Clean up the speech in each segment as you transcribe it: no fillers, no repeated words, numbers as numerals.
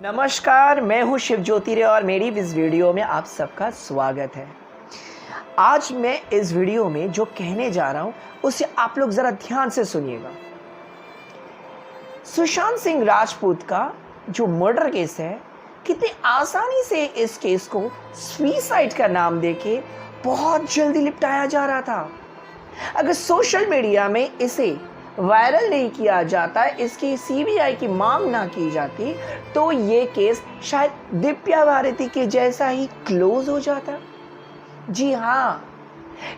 नमस्कार, मैं हूं शिव ज्योति रे और मेरी इस वीडियो में आप सबका स्वागत है। आज मैं इस वीडियो में जो कहने जा रहा हूं उसे आप लोग ज़रा ध्यान से सुनिएगा। सुशांत सिंह राजपूत का जो मर्डर केस है, कितनी आसानी से इस केस को सुसाइड का नाम देके बहुत जल्दी निपटाया जा रहा था। अगर सोशल मीडिया में इसे वायरल नहीं किया जाता, इसकी सीबीआई की मांग ना की जाती, तो ये केस शायद दिव्या भारती के जैसा ही क्लोज हो जाता। जी हाँ,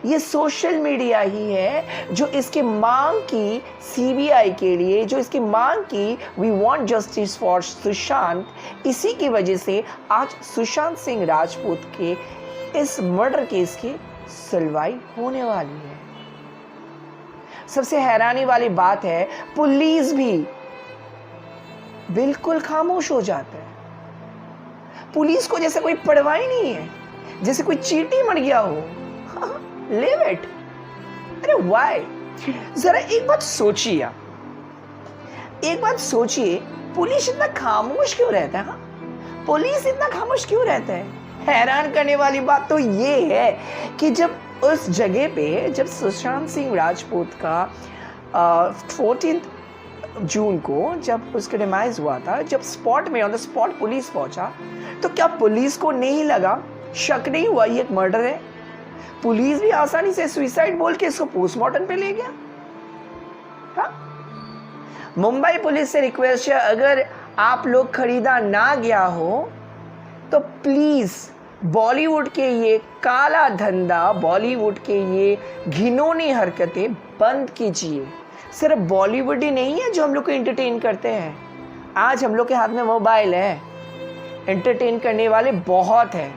ये सोशल मीडिया ही है जो इसकी मांग की सीबीआई के लिए, जो इसकी मांग की we want justice for Sushant, इसी की वजह से आज सुशांत सिंह राजपूत के इस मर्डर केस की सुनवाई होने वाली है। सबसे हैरानी वाली बात है, पुलिस भी बिल्कुल खामोश हो जाता है। पुलिस को जैसे कोई परवाह ही नहीं है, जैसे कोई चींटी मर गया हो। Live it. अरे व्हाई? जरा एक बात सोचिए, पुलिस इतना खामोश क्यों रहता है? पुलिस इतना खामोश क्यों रहता है? हैरान करने वाली बात तो ये है कि जब उस जगह पे, जब सुशांत सिंह राजपूत का 14 जून को जब उसका डिमाइज हुआ था, जब स्पॉट में ऑन द स्पॉट पुलिस पहुंचा, तो क्या पुलिस को नहीं लगा, शक नहीं हुआ ये एक मर्डर है? पुलिस भी आसानी से सुसाइड बोल के इसको पोस्टमार्टम पे ले गया। हाँ? मुंबई पुलिस से रिक्वेस्ट है, अगर आप लोग खरीदा ना गया हो तो प्लीज बॉलीवुड के ये काला धंधा, बॉलीवुड के ये घिनौनी हरकतें बंद कीजिए। सिर्फ बॉलीवुड ही नहीं है जो हम लोग को एंटरटेन करते हैं। आज हम लोग के हाथ में मोबाइल है, एंटरटेन करने वाले बहुत हैं।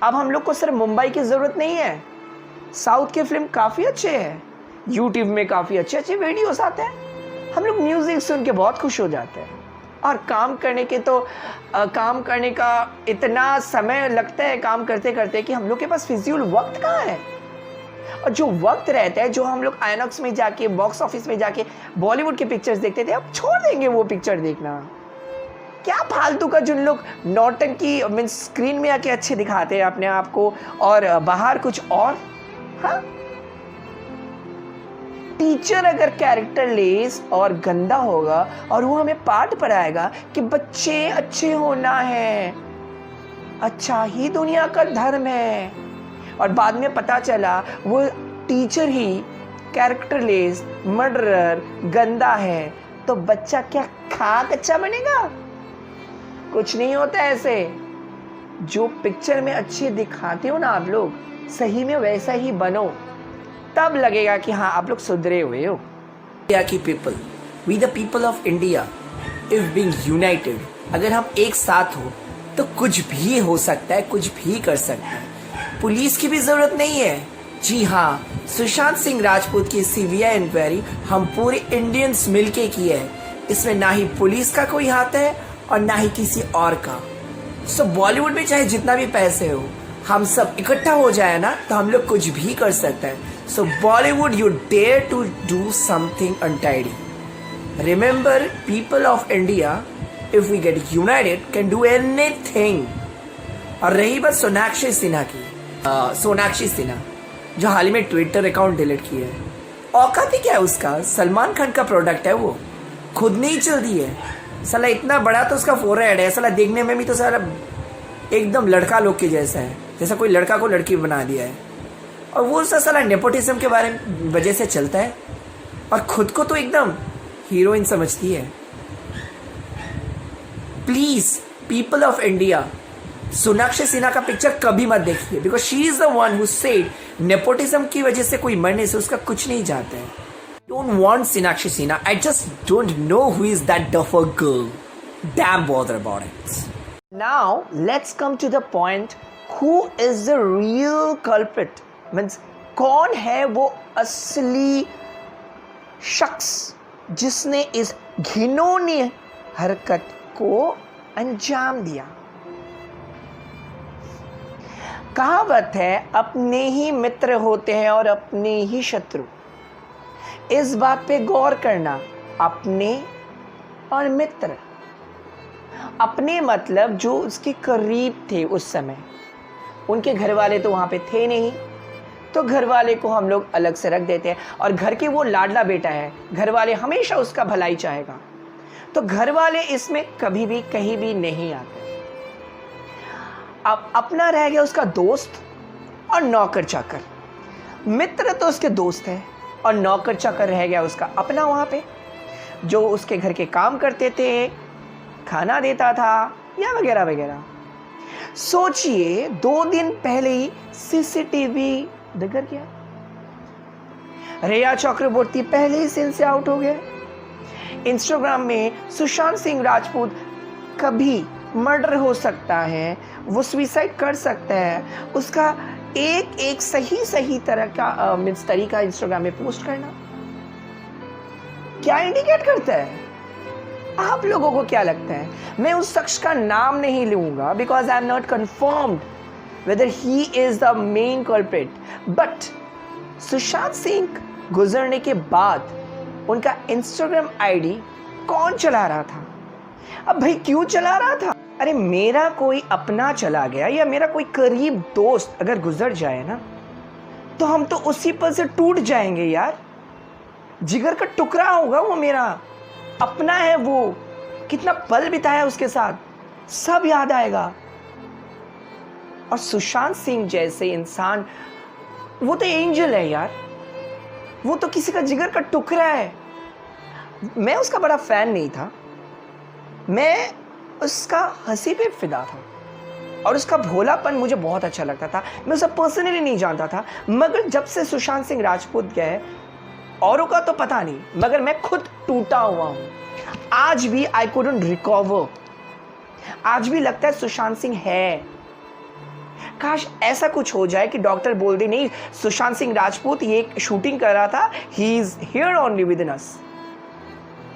अब हम लोग को सिर्फ मुंबई की ज़रूरत नहीं है, साउथ के फिल्म काफ़ी अच्छे हैं, यूट्यूब में काफ़ी अच्छे अच्छे वीडियोस आते हैं। हम लोग म्यूज़िक सुन के बहुत खुश हो जाते हैं। और काम करने का इतना समय लगता है काम करते करते कि हम लोग के पास फिजूल वक्त कहाँ है। और जो वक्त रहता है, जो हम लोग आइनॉक्स में जाके, बॉक्स ऑफिस में जाके बॉलीवुड के पिक्चर्स देखते थे, अब छोड़ देंगे वो पिक्चर देखना। क्या फालतू का जिन लोग नौटंकी मीन्स स्क्रीन में आके अच्छे दिखाते हैं अपने आप को और बाहर कुछ और। हाँ, टीचर अगर कैरेक्टर लेस और गंदा होगा और वो हमें पाठ पढ़ाएगा कि बच्चे अच्छे होना है, अच्छा ही दुनिया का धर्म है, और बाद में पता चला वो टीचर ही कैरेक्टर लेस, मर्डरर, गंदा है, तो बच्चा क्या खाक अच्छा बनेगा? कुछ नहीं होता ऐसे। जो पिक्चर में अच्छे दिखाते हो ना आप लोग, सही में वैसा ही बनो, तब लगेगा कि हाँ आप लोग सुधरे हुए हो। इंडिया की people, we the people of India, if being united, अगर हम एक साथ हो तो कुछ भी हो सकता है, कुछ भी कर सकते हैं। पुलिस की भी जरूरत नहीं है। जी हाँ, सुशांत सिंह राजपूत की सीबीआई इंक्वायरी हम पूरे इंडियंस मिलके की है। इसमें ना ही पुलिस का कोई हाथ है और ना ही किसी और का। सो बॉलीवुड में चाहे जितना भी पैसे हो, हम सब इकट्ठा हो जाए ना, तो हम लोग कुछ भी कर सकते हैं। So Bollywood, you dare to do something untidy. Remember, people of India, if we get united, can do anything. और रही बात सोनाक्षी सिन्हा की, सोनाक्षी सिन्हा जो हाल ही में ट्विटर अकाउंट डिलीट किया है, औकात ही क्या है उसका? सलमान खान का प्रोडक्ट है वो, खुद नहीं चलती है। साला इतना बड़ा तो उसका फोरहेड है, साला देखने में भी तो साला एकदम लड़का लोग के जैसा है, जैसा कोई लड़का को लड़की बना दिया है। और वो साला नेपोटिज्म के बारे में वजह से चलता है और खुद को तो एकदम हीरोइन समझती है। Please people of India, Sonakshi Sinha का पिक्चर कभी मत देखिए, because she is the one who said nepotism की वजह से कोई मरने से उसका कुछ नहीं जाता है। Don't want Sonakshi Sinha, I just don't know who is that duffer girl, damn bother about it. Now let's come to the point, who is the real culprit, means कौन है वो असली शख्स जिसने इस घिनौनी हरकत को अंजाम दिया। कहावत है, अपने ही मित्र होते हैं और अपने ही शत्रु। इस बात पे गौर करना, अपने और मित्र अपने मतलब जो उसके करीब थे उस समय, उनके घर वाले तो वहाँ पे थे नहीं, तो घर वाले को हम लोग अलग से रख देते हैं। और घर के वो लाडला बेटा है, घर वाले हमेशा उसका भलाई चाहेगा, तो घर वाले इसमें कभी भी कहीं भी नहीं आते। अब अपना रह गया उसका दोस्त और नौकर चाकर। मित्र तो उसके दोस्त है और नौकर चाकर रह गया उसका अपना वहाँ पे, जो उसके घर के काम करते थे, खाना देता था या वगैरह वगैरह। सोचिए 2 दिन पहले ही सीसीटीवी बिगड़ गया, रिया चक्रवर्ती पहले ही सीन से आउट हो गए। इंस्टाग्राम में सुशांत सिंह राजपूत कभी मर्डर हो सकता है, वो सुसाइड कर सकता है, उसका एक सही तरह का मीन्स तरीका इंस्टाग्राम में पोस्ट करना क्या इंडिकेट करता है? आप लोगों को क्या लगता है? मैं उस शख्स का नाम नहीं लूंगा because I am not confirmed weather he is the main culprit, but Sushant Singh गुजरने के बाद उनका इंस्टाग्राम आईडी कौन चला रहा था? अब भाई क्यों चला रहा था? अरे मेरा कोई अपना चला गया या मेरा कोई करीब दोस्त अगर गुजर जाए ना, तो हम तो उसी पल से टूट जाएंगे यार। जिगर का टुकड़ा होगा वो, मेरा अपना है वो, कितना पल बिताया उसके साथ, सब याद आएगा। और सुशांत सिंह जैसे इंसान, वो तो एंजल है यार, वो तो किसी का जिगर का टुकड़ा है। मैं उसका बड़ा फैन नहीं था, मैं उसका हंसी पे फिदा था और उसका भोलापन मुझे बहुत अच्छा लगता था। मैं उसे पर्सनली नहीं जानता था, मगर जब से सुशांत सिंह राजपूत गए, औरों का तो पता नहीं, मगर मैं खुद टूटा हुआ हूं। आज भी आई कुडंट रिकवर, आज भी लगता है सुशांत सिंह है। काश ऐसा कुछ हो जाए कि डॉक्टर बोल दे नहीं, सुशांत सिंह राजपूत ये शूटिंग कर रहा था, he is here only within us.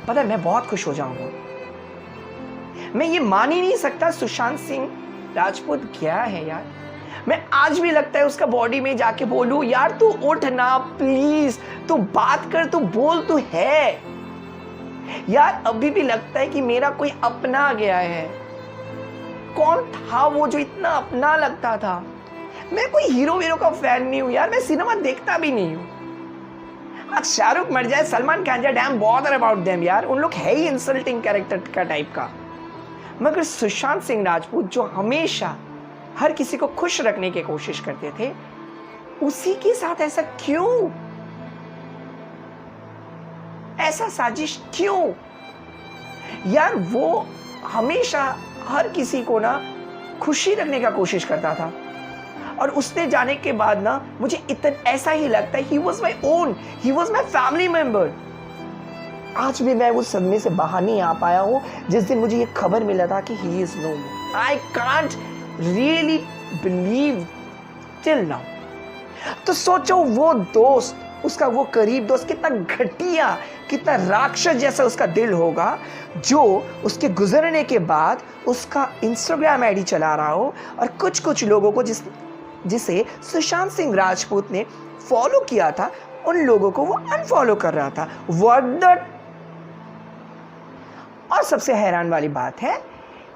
पता है मैं बहुत खुश हो जाऊंगा। मैं ये मान ही नहीं सकता सुशांत सिंह राजपूत क्या है यार। मैं आज भी लगता है उसका बॉडी में जाके बोलूं, यार तू उठ ना प्लीज, तू बात कर, तू बोल, तू है यार। अभी भी लगता है कि मेरा कोई अपना गया है। कौन था वो जो इतना अपना लगता था? मैं कोई हीरो का फैन नहीं हूं यार, मैं सिनेमा देखता भी नहीं हूं। आज शाहरुख मर जाए, सलमान खान जाए, डैम बॉदर अबाउट देम यार, उन लोग है ही इंसल्टिंग कैरेक्टर का टाइप का। मगर सुशांत सिंह राजपूत जो हमेशा हर किसी को खुश रखने की कोशिश करते थे, उसी के साथ ऐसा क्यों? ऐसा साजिश क्यों यार? वो हमेशा हर किसी को ना खुशी रखने का कोशिश करता था, और उसने जाने के बाद ना मुझे इतना ऐसा ही लगता है, he was my own, he was my family member. आज भी मैं उस सदमे से बाहर नहीं आ पाया हूं जिस दिन मुझे ये खबर मिला था कि he is no more. I can't really believe till now. तो सोचो वो दोस्त, उसका वो करीब दोस्त कितना घटिया, कितना राक्षस जैसा उसका दिल होगा, जो उसके गुजरने के बाद उसका इंस्टाग्राम आईडी चला रहा हो और कुछ लोगों को जिसे सुशांत सिंह राजपूत ने फॉलो किया था, उन लोगों को वो अनफॉलो कर रहा था। What the. और सबसे हैरान वाली बात है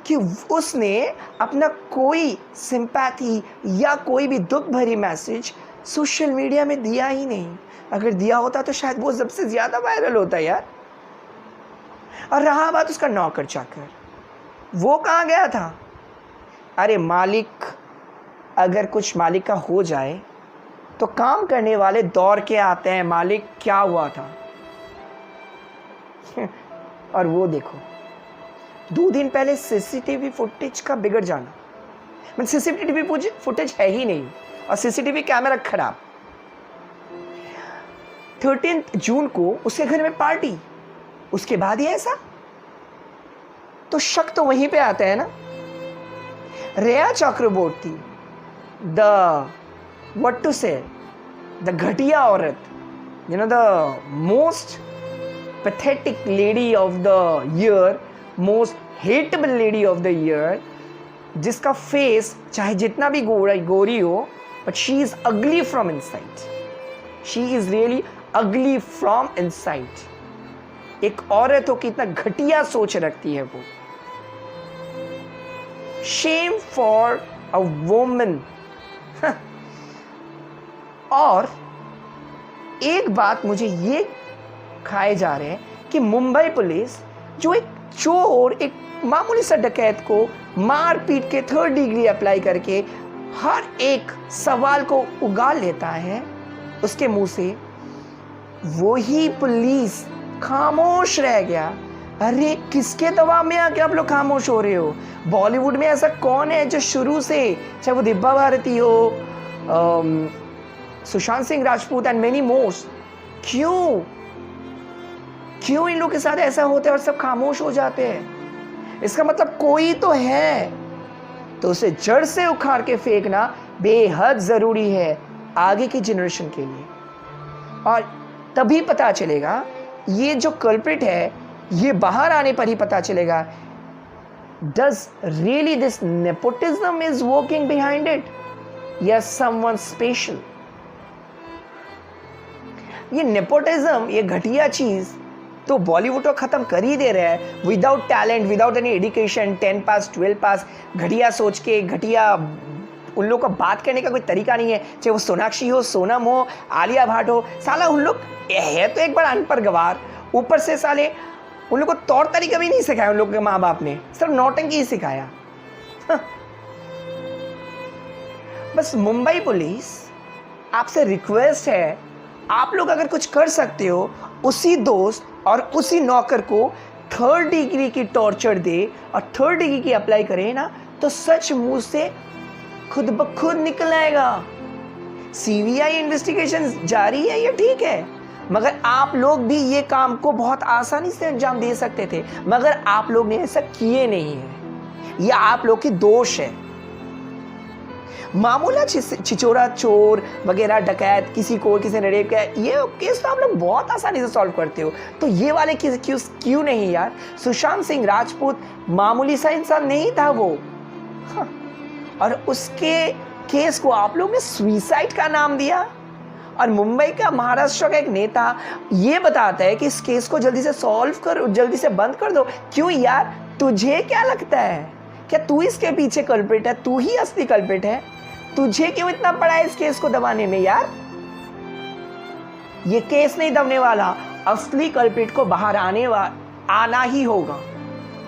कि उसने अपना कोई सिंपैथी या कोई भी दुख भरी मैसेज सोशल मीडिया में दिया ही नहीं। अगर दिया होता तो शायद वो सबसे ज्यादा वायरल होता यार। और रहा बात उसका नौकर चाकर, वो कहाँ गया था? अरे मालिक, अगर कुछ मालिक का हो जाए तो काम करने वाले दौड़ के आते हैं, मालिक क्या हुआ था। और वो देखो 2 दिन पहले सीसीटीवी फुटेज का बिगड़ जाना, मतलब सीसीटीवी फुटेज है ही नहीं और सीसीटीवी कैमरा खराब। 13 जून को उसके घर में पार्टी, उसके बाद ही ऐसा, तो शक तो वहीं पे आता है ना। रिया चक्रवर्ती, the what to say, the घटिया औरत, you know, the most pathetic lady of the year, most hateable lady of the year, जिसका फेस चाहे जितना भी गोरी हो, but she is ugly from inside. She is really ugly from inside. एक औरत हो कि इतना घटिया सोच रखती है वो। Shem for a woman. और एक बात मुझे ये खाए जा रहे हैं कि मुंबई पुलिस जो एक चोर, एक मामूली सा डकैत को मार पीट के 3rd डिग्री अप्लाई करके हर एक सवाल को उगाल लेता है उसके मुंह से, वही पुलिस खामोश रह गया। अरे किसके दबाव में आके आप लोग खामोश हो रहे हो? बॉलीवुड में ऐसा कौन है जो शुरू से, चाहे वो दिब्बा भारती हो, Sushant Singh Rajput and many mores, क्यों इन लोग के साथ ऐसा होता है और सब खामोश हो जाते हैं? इसका मतलब कोई तो है, तो उसे जड़ से उखाड़ के फेंकना बेहद जरूरी है आगे की जनरेशन के लिए। और तभी पता चलेगा, ये जो कल्प्रिट है ये बाहर आने पर ही पता चलेगा, does really this nepotism is working behind it या समवन स्पेशल? ये नेपोटिज्म, ये घटिया चीज तो बॉलीवुड को खत्म कर ही दे रहा है। Without talent, without any education, 10 पास 12 पास, घटिया सोच के, घटिया उन लोग का बात करने का कोई तरीका नहीं है, चाहे वो सोनाक्षी हो, सोनम हो, आलिया भट्ट हो, साला उन लोग है तो एक बार अनपढ़ गवार, ऊपर से साले उन लोग को तौर तरीका भी नहीं सिखाया उन लोग के माँ बाप ने, सिर्फ नौटंकी ही सिखाया। बस मुंबई पुलिस आपसे रिक्वेस्ट है, आप लोग अगर कुछ कर सकते हो, उसी दोस्त और उसी नौकर को 3rd डिग्री की टॉर्चर दे और 3rd डिग्री की अप्लाई करे ना, तो सच मुंह से खुद ब खुद निकल आएगा। CBI इन्वेस्टिगेशन जारी है, ये ठीक है, मगर आप लोग भी ये काम को बहुत आसानी से अंजाम दे सकते थे, मगर आप लोग ने ऐसा किए नहीं है। यह आप लोग की दोष है। मामूला छिचोरा चोर वगैरह, डकैत, किसी ने रेप किया, ये केस तो आप लोग बहुत आसानी से सॉल्व करते हो, तो ये वाले केस क्यों नहीं यार? सुशांत सिंह राजपूत मामूली सा इंसान नहीं था वो, हाँ। और उसके केस को आप लोग ने सुसाइड का नाम दिया। और मुंबई का, महाराष्ट्र का एक नेता ये बताता है कि इस केस को जल्दी से सॉल्व करो, जल्दी से बंद कर दो। क्यों यार? तुझे क्या लगता है, क्या तू इसके पीछे कल्प्रिट है? तू ही असली कल्प्रिट है? तुझे क्यों इतना पड़ा है इस केस को दबाने में यार? ये केस नहीं दबने वाला, असली कल्प्रिट को बाहर आना ही होगा,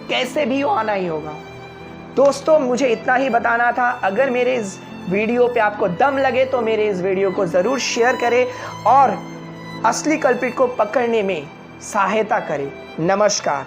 कैसे भी हो आना ही होगा। दोस्तों, मुझे इतना ही बताना था। अगर मेरे इस वीडियो पे आपको दम लगे तो मेरे इस वीडियो को जरूर शेयर करें और असली कल्प्रिट को पकड़ने में सहायता करें। नमस्कार।